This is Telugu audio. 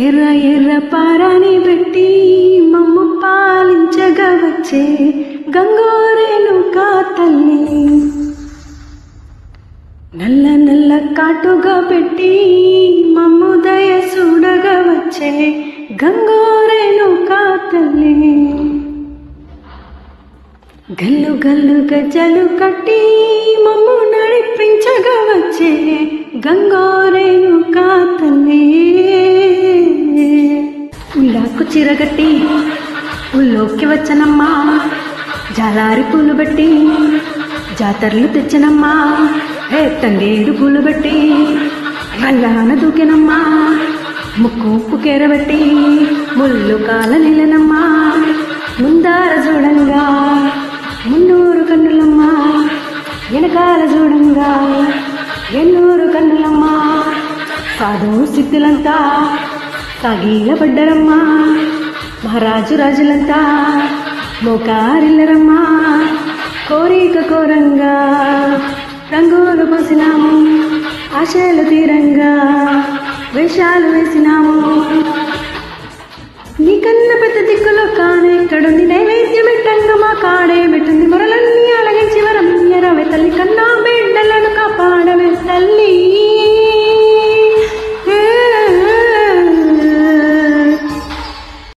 ఎర్ర ఎర్ర పారాని పెట్టి మమ్మ పాలించగా వచ్చే గంగోరేణుకా తల్లి, నల్ల నల్ల కాటుగా పెట్టి మమ్ము దయ చూడగా వచ్చే గంగోరేణుకా తల్లి, గల్లు గల్లు గజ్జలు కట్టి మమ్ము నడిపించగా వచ్చే గంగోరేణుకా తల్లి, ఉల్లాకు చిరగట్టి ఉల్లోకి వచ్చనమ్మా, జాలారి పూలు బట్టి జాతరలు తెచ్చనమ్మా, తంగేడు పూలు బట్టి గల్లాన దూకెనమ్మా, ముక్కు పుకేరబట్టి ముళ్ళు కాల నిలనమ్మా, ముందార చూడంగా మున్నూరు కన్నులమ్మా, వెనకాల చూడంగా ఎన్నూరు కన్నులమ్మా, సాధు సిద్ధులంతా సాగిల పడ్డరమ్మా, మహారాజు రాజులంతా మోకారిల్లరమ్మా, కోరిక కోరంగా రంగులు పోసినాము, ఆశలు తీరంగా వేషాలు వేసినాము, నీకన్నా పెద్ద దిక్కులో కానే ఎక్కడుంది నైవేద్యం పెట్టంగా మా కాడే పెట్టింది.